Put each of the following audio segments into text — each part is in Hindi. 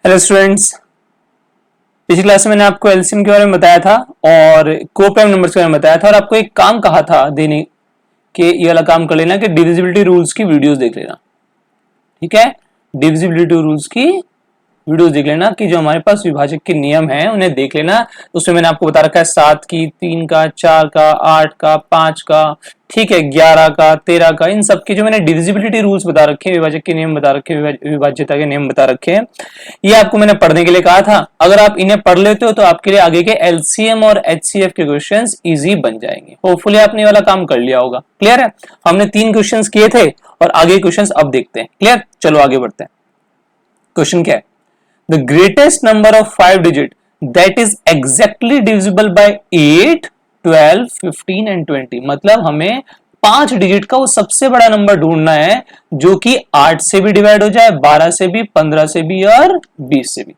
हेलो स्टूडेंट्स, पिछली क्लास में मैंने आपको एलसीएम के बारे में बताया था और कोप्राइम नंबर्स के बारे में बताया था और आपको एक काम कहा था देने के ये वाला काम कर लेना कि डिविजिबिलिटी रूल्स की वीडियोस देख लेना। ठीक है, डिविजिबिलिटी रूल्स की वीडियोस देख लेना कि जो हमारे पास विभाजक के नियम हैं उन्हें देख लेना। उसमें मैंने आपको बता रखा है 7 की, 3 का, 4 का, 8 का, 5 का, ठीक है, 11 का, 13 का, इन सब की जो मैंने डिविजिबिलिटी रूल्स बता रखे हैं, विभाजक के नियम बता रखे हैं, विभाज्यता के नियम बता रखे हैं, ये आपको मैंने पढ़ने के लिए कहा था। अगर आप इन्हें पढ़ लेते हो तो आपके लिए आगे के एलसीएम और एचसीएफ के क्वेश्चंस इजी बन जाएंगे। होपफुली आपने वाला काम कर लिया होगा। क्लियर है? हमने 3 क्वेश्चंस किए थे और आगे क्वेश्चंस अब देखते हैं। क्लियर? चलो आगे बढ़ते हैं। क्वेश्चन क्या है? The greatest number of 5 digit that is exactly divisible by 8, 12, 15 and 20। मतलब हमें 5 डिजिट का वो सबसे बड़ा नंबर ढूंढना है जो कि 8 से भी डिवाइड हो जाए, 12 से भी, 15 से भी और 20 से भी।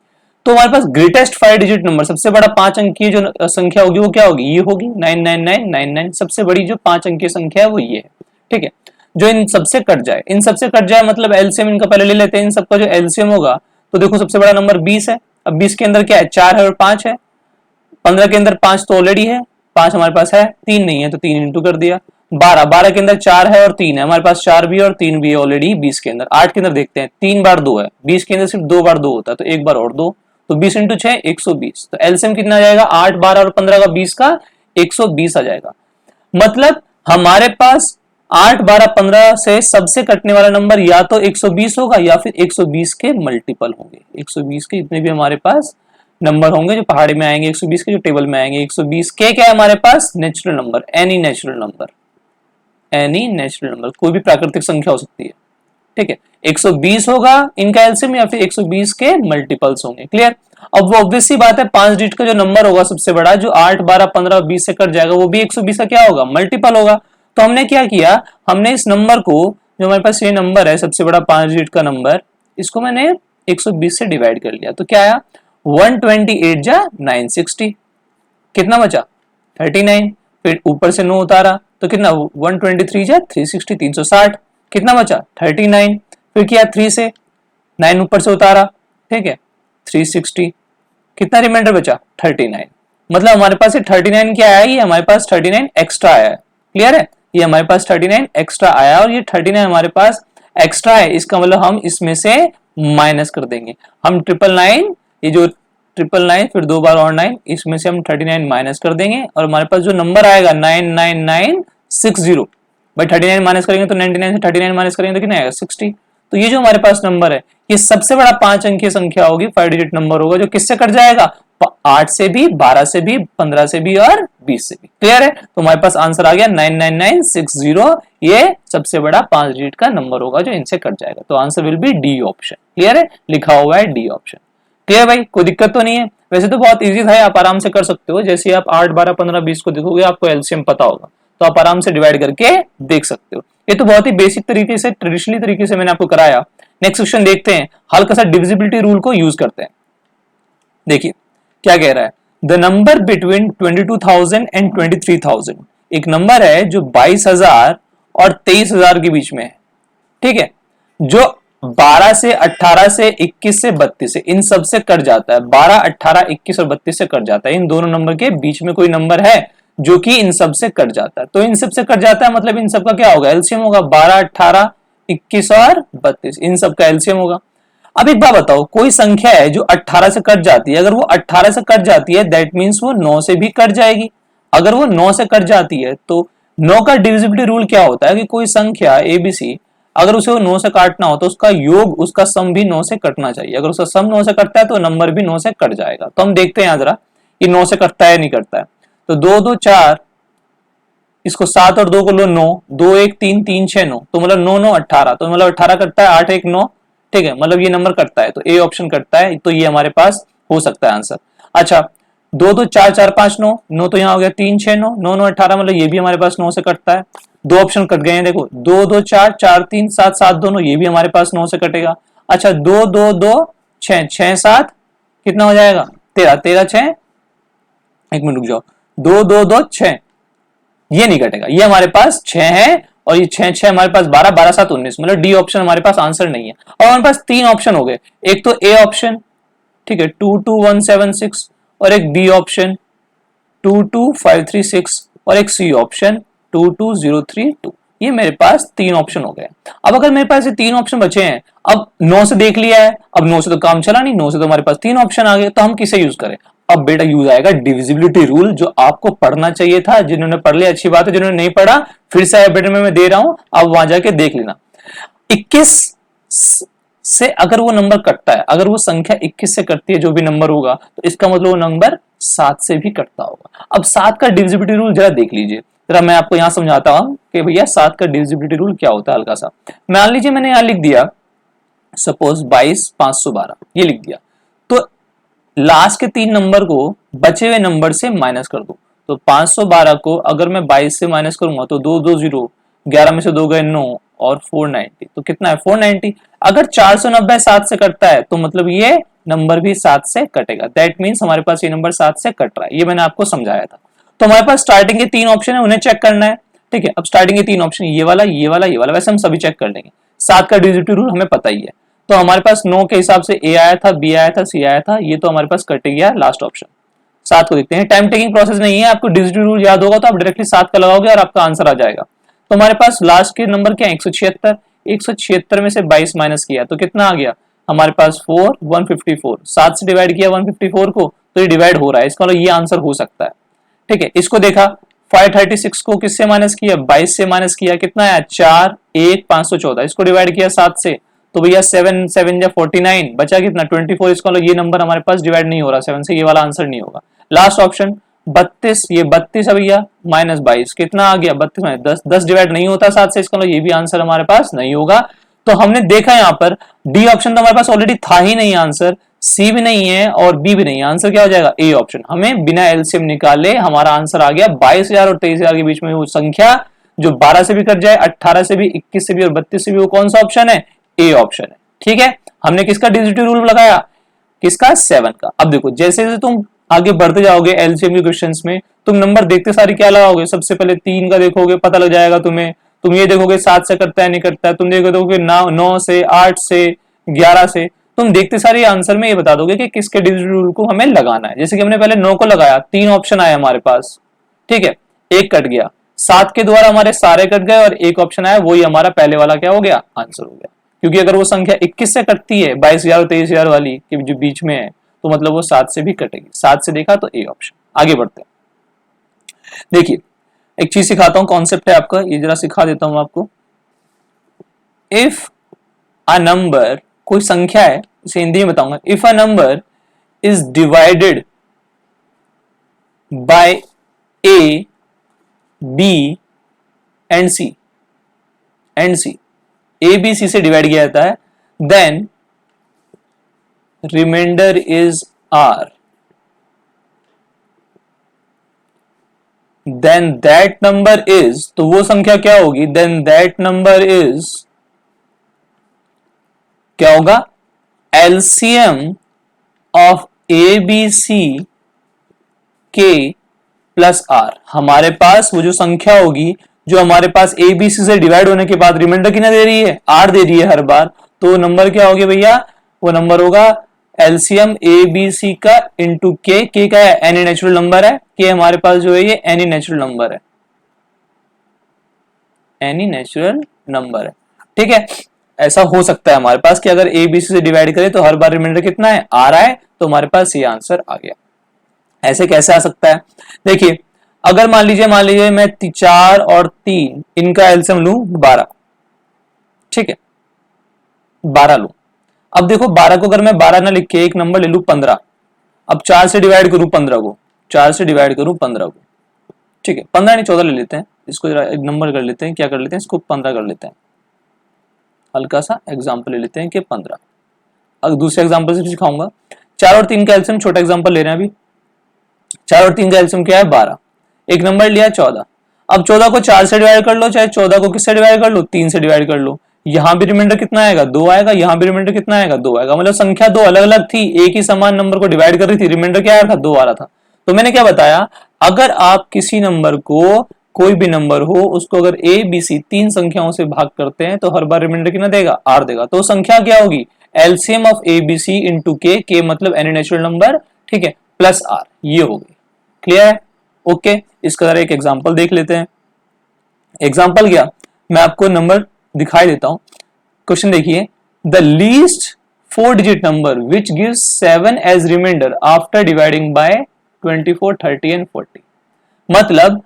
तो हमारे पास ग्रेटेस्ट 5 डिजिट नंबर, सबसे बड़ा 5 अंकीय जो संख्या होगी वो क्या होगी? ये होगी 99999। सबसे बड़ी जो 5 अंकीय संख्या है वो ये है। ठीक है, जो इन सबसे कट जाए, इन सबसे कट जाए मतलब एलसीएम इनका पहले ले लेते हैं। इन सबका जो एलसीएम होगा तो देखो सबसे बड़ा नंबर 20 है। अब 20 के अंदर क्या है? 4 है और 5 है। 15 के अंदर 5 तो ऑलरेडी है, 5 हमारे पास है, 3 नहीं है तो 3 इंटू कर दिया। 12 के अंदर 4 है और 3 है, हमारे पास 4 भी और 3 भी है ऑलरेडी 20 के अंदर। 8 के अंदर देखते हैं, 3 बार 2 है, 20 के अंदर सिर्फ 2 बार 2 होता है तो एक बार और 2, तो 20 इंटू 6 120। तो एलसीएम कितना आ जाएगा? 8, 12 और 15 का 20 का 120 आ जाएगा। मतलब हमारे पास 8, 12, 15 से सबसे कटने वाला नंबर या तो 120 होगा या फिर 120 के मल्टीपल होंगे। 120 के जितने भी हमारे पास नंबर होंगे जो पहाड़ी में आएंगे, 120 के जो टेबल में आएंगे, 120 के क्या है हमारे पास? Natural number, any natural number, any natural number, कोई भी प्राकृतिक संख्या हो सकती है। ठीक है, 120 होगा इनका एलसीएम या फिर 120 के मल्टीपल्स होंगे। क्लियर? अब वो ऑब्वियस सी बात है 5 डिजिट का जो नंबर होगा सबसे बड़ा, जो 8, 12, 15, 20 से कट जाएगा, वो भी 120 का क्या होगा? मल्टीपल होगा। तो हमने क्या किया, हमने इस नंबर को, जो हमारे पास ये नंबर है सबसे बड़ा 5 डिजिट का नंबर, इसको मैंने 120 से डिवाइड कर लिया। तो क्या आया? 128 जा 960, कितना बचा? 39। फिर ऊपर से 9 उतारा तो कितना? 123 जा 360, 360, कितना बचा? 39। फिर किया 3 से 9 ऊपर से उतारा, ठीक है, 360, कितना रिमाइंडर बचा? 39। मतलब हमारे पास ये 39 क्या आया? ये हमारे पास 39 एक्स्ट्रा आया है। क्लियर है? ये हमारे पास 39 एक्स्ट्रा आया और ये 39 हमारे पास एक्स्ट्रा है, इसका मतलब हम इसमें से माइनस कर देंगे। हम 999, ये जो 999 फिर 2 बार और 9, इसमें से हम 39 माइनस कर देंगे और हमारे पास जो नंबर आएगा 99960। भाई 39 माइनस करेंगे तो 99 से 39 माइनस करेंगे तो कितना आएगा? 60। तो ये जो हमारे पास नंबर है ये सबसे बड़ा 5 अंकीय संख्या होगी, 5 डिजिट नंबर होगा, जो किससे कट जाएगा? 8 से भी, 12 से भी, 15 से भी और 20 से भी। क्लियर है? तो हमारे पास आंसर आ गया 99960। ये सबसे बड़ा 5 डिजिट का नंबर होगा जो इनसे कट जाएगा। तो answer will be D option. Clear है? लिखा हुआ है डी ऑप्शन। क्लियर भाई? कोई दिक्कत तो नहीं है? वैसे तो बहुत इजी था, आप आराम से कर सकते हो। जैसे आप 8, 12, 15, 20 को देखोगे आपको एलसीएम पता होगा तो आप आराम से डिवाइड करके देख सकते हो। ये तो बहुत ही बेसिक तरीके से, ट्रेडिशनली तरीके से मैंने आपको कराया। नेक्स्ट क्वेश्चन देखते हैं, हल्का सा डिविजिबिलिटी रूल को यूज करते हैं। देखिए क्या कह रहा है, द नंबर बिटवीन 22,000 एंड 23,000। एक नंबर है जो 22,000 और 23,000 के बीच में है। ठीक है, जो 12 से 18 से 21 से 32 से इन सब से कट जाता है। 12, 18, 21 और 32 से कट जाता है। इन दोनों नंबर के बीच में कोई नंबर है जो कि इन सब से कट जाता है। तो इन सब से कट जाता है मतलब इन सब का क्या होगा? एलसीएम होगा। 12, 18, 21 और 32 इन सब का एलसीएम होगा। अब एक बात बताओ, कोई संख्या है जो 18 से कट जाती है, अगर वो 18 से कट जाती है दैट मींस वो 9 से भी कट जाएगी। अगर वो 9 से कट जाती है तो 9 का डिविजिबिलिटी रूल क्या होता है कि कोई संख्या एबीसी, अगर उसे 9 से काटना हो तो उसका योग, उसका सम भी 9 से कटना चाहिए। अगर उसका सम 9 से कटता है तो नंबर भी 9 से कट जाएगा। तो हम देखते हैं यहां जरा कि 9 से कटता है नहीं कटता है। तो 2, 2, 4, इसको 7 और 2 को लो 9, 2, 1, 3, 3, 6, 9, तो मतलब 9, 9, 18, तो मतलब 18 कटता है, 8, 1, 9। ठीक है, मतलब ये नंबर कटता है तो ए ऑप्शन कटता है, तो ये हमारे पास हो सकता है आंसर। अच्छा, 2, 2, 4, 4, 5, 9, 9 तो यहाँ हो गया, 3, 6, 9, 9, 9, 18, मतलब ये भी हमारे पास 9 से कटता है। 2 ऑप्शन कट गए हैं, देखो 2, 2, 4, 4, 3, 7, 7 दोनों, ये भी हमारे पास 9 से कटेगा। अच्छा 2, 2, 2, 6, 6, 7 कितना हो जाएगा? 13, 13, 6, एक मिनट रुक जाओ, 2, 2, 2, 6, ये नहीं कटेगा, ये हमारे पास 6 है और ये 6, 6 हमारे पास 12, 12, 7, 19, मतलब डी ऑप्शन हमारे पास आंसर नहीं है। और हमारे पास 3 ऑप्शन हो गए, एक तो ए ऑप्शन, ठीक है, 22176 और एक बी ऑप्शन 22536 और एक सी ऑप्शन 22032। ये मेरे पास तीन ऑप्शन हो गए। अब अगर मेरे पास ये तीन ऑप्शन बचे हैं, अब 9 से देख लिया है, अब 9 से तो काम चला नहीं, 9 से तो हमारे पास तीन ऑप्शन आ गए, तो हम किसे यूज करें? अब बेटा यूज आएगा डिविजिबिलिटी रूल, जो आपको पढ़ना चाहिए था। जिन्होंने पढ़ लिया अच्छी बात है, जिन्होंने नहीं पढ़ा फिर से बेटे में मैं दे रहा हूं, अब वहां जाके देख लेना। 21 से अगर वो नंबर कटता है, अगर वो संख्या 21 से कटती है जो भी नंबर होगा, तो इसका मतलब वो नंबर 7 से भी कटता होगा। अब 7 का डिविजिबिलिटी रूल जरा देख लीजिए, जरा मैं आपको यहां समझाता हूं कि भैया 7 का डिविजिबिलिटी रूल क्या होता है हल्का सा। मान लीजिए मैंने यहां लिख दिया सपोज 22,512, ये लिख दिया, तो लास्ट के तीन नंबर को बचे हुए नंबर से माइनस कर दो। तो 512 को अगर मैं 22 से माइनस करूंगा तो 220, 11 में से 2 गए 9 और 490, तो कितना है 490। अगर 490 7 से कटता है तो मतलब ये नंबर भी 7 से कटेगा। दैट मीन्स हमारे पास ये नंबर 7 से कट रहा है, ये मैंने आपको समझाया था। तो हमारे पास स्टार्टिंग के तीन ऑप्शन है, उन्हें चेक करना है। ठीक है, अब स्टार्टिंग के तीन ऑप्शन ये वाला, ये वाला, ये वाला, वैसे हम सभी चेक कर लेंगे। 7 का डिविजिबिलिटी रूल हमें पता ही है, तो हमारे पास 9 के हिसाब से ए आया था, बी आया था, सी आया था, ये तो हमारे पास कट गया लास्ट ऑप्शन। 7 को देखते हैं, टाइम टेकिंग प्रोसेस नहीं है, आपको डिविजिबिलिटी रूल याद होगा तो आप डायरेक्टली 7 का लगाओगे और आपका आंसर आ जाएगा। तो हमारे पास लास्ट के नंबर क्या है 176, 176 में से 22 माइनस किया तो कितना आ गया हमारे पास 4, 154, 7 से डिवाइड किया 154 को तो ये डिवाइड हो रहा है, इसका मतलब ये आंसर हो सकता है। ठीक है, इसको देखा 536 को किससे माइनस किया 22 से माइनस किया, कितना आया 4, 1, 514, इसको डिवाइड किया 7 से तो भैया 7 7 या 49 बचा कितना 24, इसका मतलब ये नंबर हमारे पास डिवाइड नहीं हो रहा 7 से, ये वाला आंसर नहीं होगा। लास्ट ऑप्शन 32, ये 32 है भैया माइनस 22 कितना आ गया 32 माइनस 10, 10 डिवाइड नहीं होता 7 से, इसका मतलब ये भी आंसर हमारे पास नहीं होगा। तो हमने देखा यहाँ पर डी ऑप्शन तो हमारे पास ऑलरेडी था ही नहीं आंसर, सी भी नहीं है और बी भी नहीं है, आंसर क्या हो जाएगा ए ऑप्शन। हमें बिना एलसीएम निकाले हमारा आंसर आ गया 22,000 और 23,000 के बीच में वो संख्या जो 12 से भी कट जाए, 18 से भी, 21 से भी और 32 से भी, वो कौन सा ऑप्शन है ए ऑप्शन है। ठीक है, हमने किसका डिजिटल रूल लगाया किसका 7 का। अब देखो जैसे जैसे तुम आगे बढ़ते जाओगे एलसीएम के क्वेश्चंस में, तुम नंबर देखते सारी क्या लगाओगे, सबसे पहले 3 का देखोगे पता लग जाएगा तुम्हें, तुम ये देखोगे 7 से करता है नहीं करता है, तुम देखोगे 9 से, 8 से, 11 से, तुम देखते सारे आंसर में ये बता दोगे कि किसके डिजिटल रूल को हमें लगाना है। जैसे कि हमने पहले 9 को लगाया, 3 ऑप्शन आए हमारे पास, ठीक है, एक कट गया, 7 के द्वारा हमारे सारे कट गए और एक ऑप्शन आया, वही हमारा पहले वाला क्या हो गया आंसर हो गया। क्योंकि अगर वो संख्या 21 से कटती है 22,000 और 23,000 वाली के जो बीच में है तो मतलब वो 7 से भी कटेगी, 7 से देखा तो ए ऑप्शन। आगे बढ़ते हैं, देखिए एक चीज सिखाता हूं, कॉन्सेप्ट है आपका, ये जरा सिखा देता हूं आपको। इफ अ नंबर, कोई संख्या है, इसे हिंदी में बताऊंगा, if a number is divided by A, B and C, A B C से डिवाइड किया जाता है, then remainder is R, then that number is, तो वो संख्या क्या होगी, देन दैट नंबर इज क्या होगा LCM of A B C K plus are. हमारे पास वो जो संख्या होगी जो हमारे पास ए बी सी से डिवाइड होने के बाद रिमाइंडर कितना दे रही है आर दे रही है हर बार, तो नंबर क्या होगी भैया, वो नंबर होगा एलसीएम ए बी सी का इंटू के का है एनी नेचुरल नंबर है, के हमारे पास जो है ये एनी नेचुरल नंबर है, एनी नेचुरल नंबर है। ठीक है, ऐसा हो सकता है हमारे पास कि अगर ए बी सी से डिवाइड करें तो हर बार रिमाइंडर कितना है आ रहा है, तो हमारे पास ये आंसर आ गया। ऐसे कैसे आ सकता है, देखिए अगर मान लीजिए मैं 4 और 3 इनका एलसीएम लूं 12, ठीक है 12 लूं। अब देखो 12 को अगर मैं 12 ना लिख के एक नंबर ले लूं 15, अब 4 से डिवाइड करूं 15 को, 4 से डिवाइड करूं 15 को, ठीक है 15 नहीं 14 ले लेते हैं, इसको जरा एक नंबर कर लेते हैं, क्या कर लेते हैं इसको 15 कर लेते हैं, हल्का सा एग्जाम्पल ले लेते हैं कि 15। अब दूसरे एग्जाम्पल से सिखाऊंगा, 4 और 3 का एलसीएम, छोटा एग्जाम्पल ले रहे हैं अभी, 4 और 3 का एलसीएम क्या है 12, एक नंबर लिया 14, अब 14 को 4 से डिवाइड कर लो, चाहे 14 को किससे डिवाइड कर लो 3 से डिवाइड कर लो, यहां भी रिमाइंडर कितना आएगा 2 आएगा, यहां भी रिमाइंडर कितना आएगा 2 आएगा, मतलब संख्या दो अलग अलग थी, एक ही समान नंबर को डिवाइड कर रही थी, रिमाइंडर क्या आ रहा था 2 आ रहा था। तो मैंने क्या बताया, अगर आप किसी नंबर को, कोई भी नंबर हो उसको अगर ए बी सी 3 संख्याओं से भाग करते हैं तो हर बार रिमाइंडर कितना देगा आर देगा, तो संख्या क्या होगी LCM of A B C into K मतलब एनी नेचुरल नंबर, ठीक है, प्लस आर, ये हो गई। क्लियर है? ओके, इसका जरा एक एग्जांपल देख लेते हैं। एग्जांपल क्या, मैं आपको नंबर दिखाई देता हूं। क्वेश्चन देखिए, the least 4 digit number which gives 7 as remainder after dividing by 24, 30 and 40। मतलब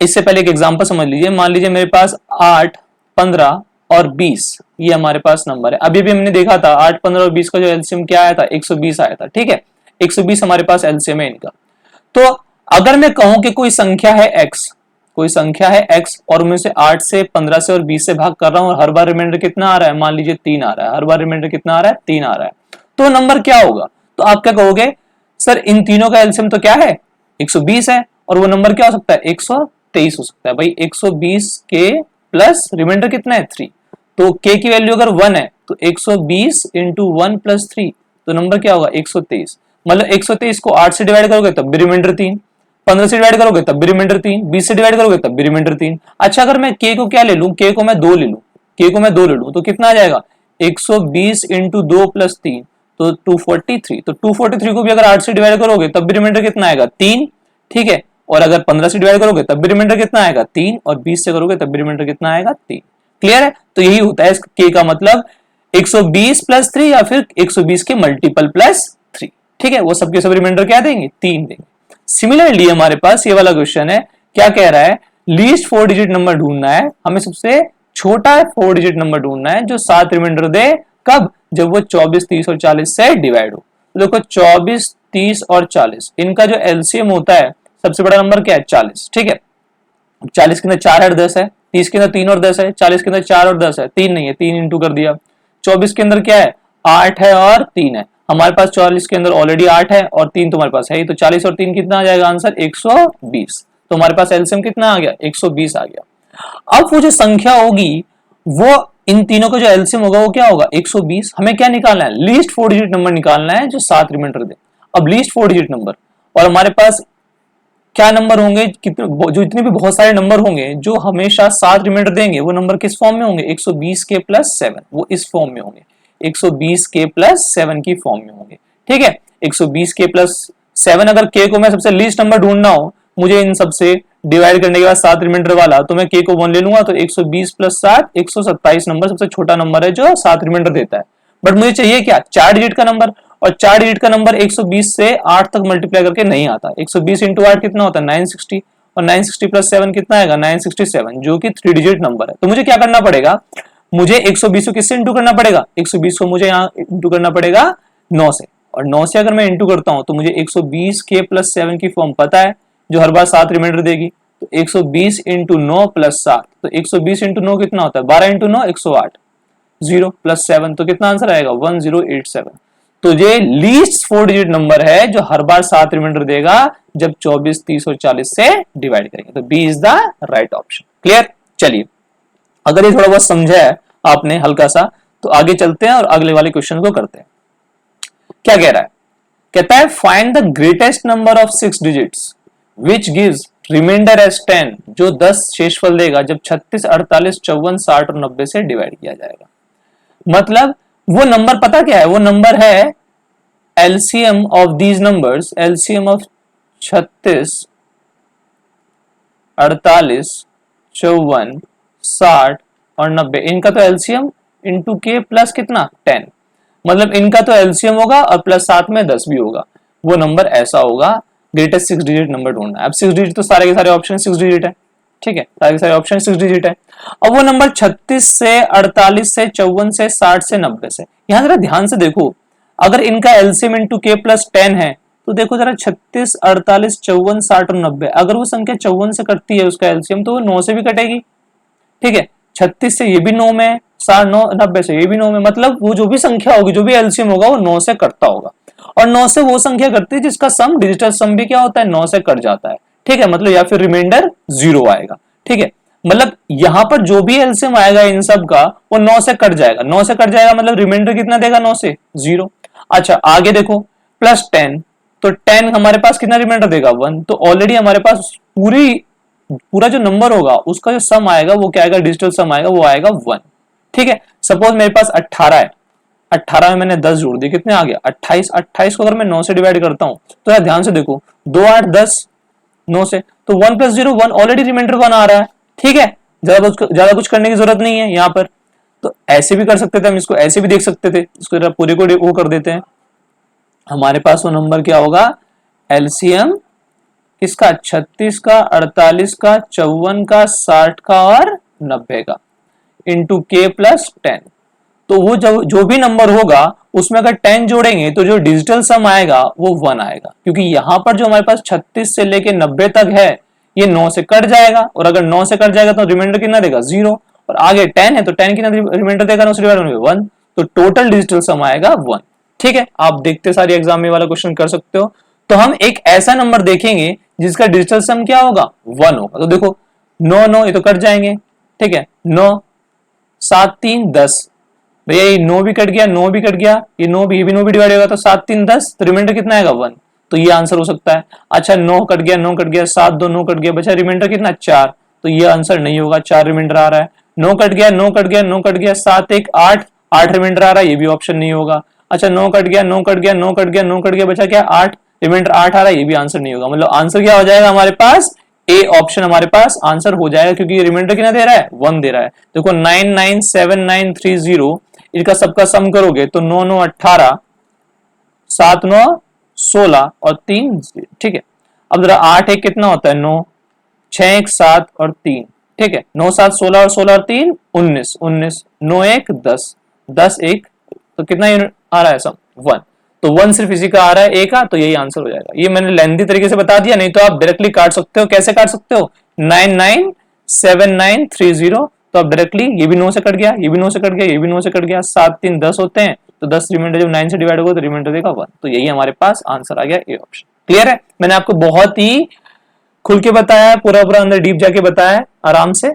इससे पहले एक एग्जांपल समझ लीजिए। मान लीजिए मेरे पास 8, 15 और 20 ये हमारे पास नंबर है। अभी भी हमने देखा था 8, 15 और 20 का जो एलसीएम क्या आया था, 120 आया था। ठीक है, 120 हमारे पास एलसीएम है इनका। तो अगर मैं कहूं कि कोई संख्या है x, कोई संख्या है x और मैं से 8 से 15 से और 20 से भाग कर रहा हूं और हर बार रिमाइंडर कितना आ रहा है, मान लीजिए 3 आ रहा है, हर बार रिमाइंडर कितना आ रहा है, 3 आ रहा है, तो नंबर क्या होगा? तो आप क्या कहोगे, सर इन तीनों का एलसीएम तो क्या है, 120 है, और वो नंबर क्या हो सकता है, 123 हो सकता है। भाई 120 के प्लस रिमाइंडर कितना है, 3, तो k की वैल्यू अगर 1 है तो 120 इंटू 1 प्लस 3, तो नंबर क्या होगा, 123। मतलब 123 को 8 से डिवाइड करोगे तब भी रिमाइंडर 3, 15 से डिवाइड करोगे तब भी रिमाइंडर 3, 20 से डिवाइड करोगे तब भी रिमाइंडर 3। अच्छा अगर मैं k को क्या ले लूं, k को मैं 2 ले लूं, k को मैं 2 ले लूं तो कितना आ जाएगा, 120 इंटू 2 प्लस 3 तो 243। तो 243 को भी अगर 8 से डिवाइड करोगे तब भी रिमाइंडर कितना आएगा, 3। ठीक है, और अगर 15 से डिवाइड करोगे तब भी रिमाइंडर कितना आएगा, 3, और 20 से करोगे तब भी रिमाइंडर कितना आएगा, 3। क्लियर है? तो यही होता है k का मतलब 120 प्लस 3 या फिर 120 के मल्टीपल प्लस 3। ठीक है, वो सबके सब रिमाइंडर क्या देंगे, 3 देंगे। सिमिलरली हमारे पास ये वाला क्वेश्चन है, क्या कह रहा है, लीस्ट 4 डिजिट नंबर ढूंढना है, हमें सबसे छोटा 4 डिजिट नंबर ढूंढना है जो 7 रिमाइंडर दे, कब, जब वो 24, 30 और 40 से डिवाइड हो। तो देखो 24, 30 और 40 इनका जो एलसीएम होता है, सबसे बड़ा नंबर क्या है, 40। ठीक है, 40 के अंदर 4 और 10 है, 30 के अंदर 3 और 10 है, 40 के अंदर 4 और 10 है, 3 नहीं है, 3 इंटू कर दिया। 24 के अंदर क्या है, 8 है और 3 है, हमारे पास 44 के अंदर ऑलरेडी 8 है और 3 तुम्हारे पास है ही, तो 40 और 3 कितना आ जाएगा आंसर, 120। तो हमारे पास एलसीएम कितना आ गया, 120 आ गया। अब वो जो संख्या होगी वो इन तीनों का जो एलसीएम होगा वो क्या होगा, 120। हमें क्या निकालना है, लीस्ट 4 डिजिट नंबर निकालना है जो 7 रिमाइंडर दे। अब लीस्ट 4 डिजिट नंबर, और हमारे पास क्या नंबर होंगे, कितने, जो इतने भी बहुत सारे नंबर होंगे जो हमेशा 7 रिमाइंडर देंगे, वो नंबर किस फॉर्म में होंगे, 120 के प्लस 7, वो इस फॉर्म में होंगे, 120 के प्लस 7 की फॉर्म में होंगे। ठीक है, 120 के प्लस 7, अगर k को मैं सबसे लीस्ट नंबर ढूंढना हो, मुझे इन सबसे डिवाइड करने के बाद 7 रिमाइंडर वाला, तो मैं k को 1 ले लूंगा, तो 120 प्लस 7, 127 नंबर सबसे छोटा नंबर है जो 7 रिमाइंडर देता है। बट मुझे चाहिए क्या, 4 डिजिट का नंबर, और 4 डिजिट का नंबर 120 से 8 तक मल्टीप्लाई करके नहीं आता। 120 इंटू 8 कितना होता है, 960, और 960 प्लस 7 कितना आएगा, 967, जो कि 3 डिजिट नंबर है। तो मुझे क्या करना पड़ेगा, मुझे 120 को किससे इंटू करना पड़ेगा, 120 को मुझे यहाँ इंटू करना पड़ेगा 9 से, और 9 से अगर मैं इंटू करता हूं तो मुझे 120 के प्लस 7 की फॉर्म पता है जो हर बार 7 रिमाइंडर देगी। तो 120 इंटू 9 प्लस 7, तो 120 इंटू 9 कितना होता है, 12 इंटू 9 108, 0 प्लस 7, तो कितना आंसर आएगा, 1087। तो ये लीस्ट 4 डिजिट नंबर है जो हर बार 7 रिमाइंडर देगा जब 24, 30 और 40 से डिवाइड करेंगे। तो B is the right option. Clear? चलिए, अगर ये थोड़ा बहुत समझा है आपने हल्का सा, तो आगे चलते हैं और अगले वाले क्वेश्चन को करते हैं। क्या कह रहा है, कहता है find the greatest number of 6 digits which gives remainder as 10, जो 10 शेषफल देगा जब 36, 48, 54, 60 और 90 से डिवाइड किया जाएगा। मतलब वो नंबर पता क्या है, वो नंबर है LCM of these numbers, LCM of 36, 48, 54, 60 और 90, इनका तो एलसीएम इंटू के प्लस कितना 10, मतलब इनका तो एलसीएम होगा और प्लस साथ में 10 भी होगा। वो नंबर ऐसा होगा, ग्रेटेस्ट 6 डिजिट नंबर ढूंढना है। अब 6 डिजिट तो सारे के सारे ऑप्शन 6 डिजिट है। ठीक है, सारे के सारे ऑप्शन 6 डिजिट है। अब वो नंबर 36 से 48 से 54 से 60 से 90 से, यहां जरा ध्यान से देखो, अगर इनका एलसीएम इंटू के प्लस 10 है तो देखो जरा 36, 48, 54, 60 और 90, अगर वो संख्या 54 से कटती है उसका एलसीएम तो वो 9 से भी कटेगी। ठीक है, 36 से ये भी 9 में, 60, 90 से ये भी 9 में, मतलब वो जो भी संख्या होगी, जो भी एलसीएम होगा वो 9 से कटता होगा, और 9 से वो संख्या कटती है जिसका सम, डिजिटल सम भी क्या होता है, 9 से कट जाता है। ठीक है, मतलब या फिर रिमाइंडर 0 आएगा। ठीक है, मतलब यहां पर जो भी एलसीएम आएगा इन सब का वो 9 से कट जाएगा, 9 से कट जाएगा मतलब रिमाइंडर कितना देगा, 9 से 0। अच्छा आगे देखो, प्लस 10, तो 10 हमारे पास कितना रिमाइंडर देगा, 1, तो ऑलरेडी हमारे पास पूरा जो नंबर होगा उसका जो सम आएगा वो क्या आएगा, डिजिटल सम आएगा, वो आएगा 1। ठीक है, सपोज मेरे पास 18 है, 18 में मैंने 10 जोड़ दिए, कितने आ गया 28। 28 को अगर मैं 9 से डिवाइड करता हूं तो यार ध्यान से देखो, 2 8 10 9 से, तो 1 + 0 1, ऑलरेडी रिमाइंडर 1 आ रहा है। ठीक है, ज्यादा कुछ करने की जरूरत नहीं है यहाँ पर। तो ऐसे भी कर सकते थे हम, इसको ऐसे भी देख सकते थे, इसको जरा पूरे को वो कर देते हैं। हमारे पास वो नंबर क्या होगा, एलसीएम किसका, 36 का, 48 का, 54 का, 60 का और 90 का, इंटू के प्लस 10। तो वो जो भी नंबर होगा उसमें अगर 10 जोड़ेंगे तो जो डिजिटल सम आएगा वो 1 आएगा, क्योंकि यहां पर जो हमारे पास 36 से लेके 90 तक है ये 9 से कट जाएगा, और अगर 9 से कट जाएगा तो रिमाइंडर कितना देगा 0, और आगे 10 है तो 10 कितना रिमाइंडर देगा 9 से डिवाइड होने पे 1, तो टोटल डिजिटल सम आएगा 1। ठीक है, आप देखते सारे एग्जाम में वाला क्वेश्चन कर सकते हो। तो हम एक ऐसा नंबर देखेंगे जिसका डिजिटल सम क्या होगा 1 होगा। तो देखो 9 9 ये तो कट जाएंगे, ठीक है, 9 7 3 10, भैया ये 9 भी कट गया, 9 भी कट गया, ये 9 भी, ये भी 9 भी डिवाइड होगा तो 7 3 10, तो रिमाइंडर कितना आएगा 1, तो ये आंसर हो सकता है। अच्छा 9 कट गया, 9 कट गया, 7 2 9 कट गया, बचा रिमाइंडर कितना 4, तो ये आंसर नहीं होगा, 4 रिमाइंडर आ रहा है। 9 कट गया, 9 कट गया, 9 कट गया, 7 1 8, 8 रिमाइंडर आ रहा है, ये भी ऑप्शन नहीं होगा। अच्छा 9 कट गया, 9 कट गया, 9 कट गया, 9 कट गया, बचा क्या 8, रिमाइंडर 8 आ रहा है, ये भी आंसर नहीं होगा। मतलब आंसर क्या हो जाएगा हमारे पास, ए ऑप्शन हमारे पास आंसर हो जाएगा, क्योंकि रिमाइंडर कितना दे रहा है 1 दे रहा है। देखो 997930 इनका सबका सम करोगे तो 9 9 18, 7 9 16 और 3, ठीक है। अब जरा 8 1 कितना होता है 9, 6 1 7 और 3, ठीक है, 9 7 16 और 16 और 3 19 19, 9 1 10 10 1, तो कितना आ रहा है सम 1, तो 1 सिर्फ इसी का आ रहा है ए का, तो यही आंसर हो जाएगा। ये मैंने लेंथी तरीके से बता दिया, नहीं तो आप डायरेक्टली काट सकते हो। कैसे काट सकते हो, 997930, तो अब डायरेक्टली ये भी 9 से कट गया, ये भी 9 से कट गया, ये भी 9 से कट गया, 7 3 10 होते हैं, तो 10 रिमाइंडर जब 9 से डिवाइड होगा तो रिमाइंडर देगा 1, तो यही हमारे पास आंसर आ गया ए ऑप्शन। क्लियर है, मैंने आपको बहुत ही खुल के बताया है, पूरा पूरा अंदर डीप जाके बताया है आराम से,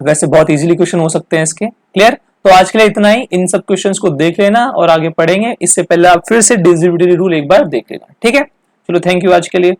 वैसे बहुत इजीली क्वेश्चन हो सकते हैं इसके। क्लियर, तो आज के लिए इतना ही, इन सब क्वेश्चंस को देख लेना और आगे पढ़ेंगे। इससे पहले आप फिर से डिविजिबिलिटी रूल एक बार देख लेना, ठीक है। चलो थैंक यू आज के लिए।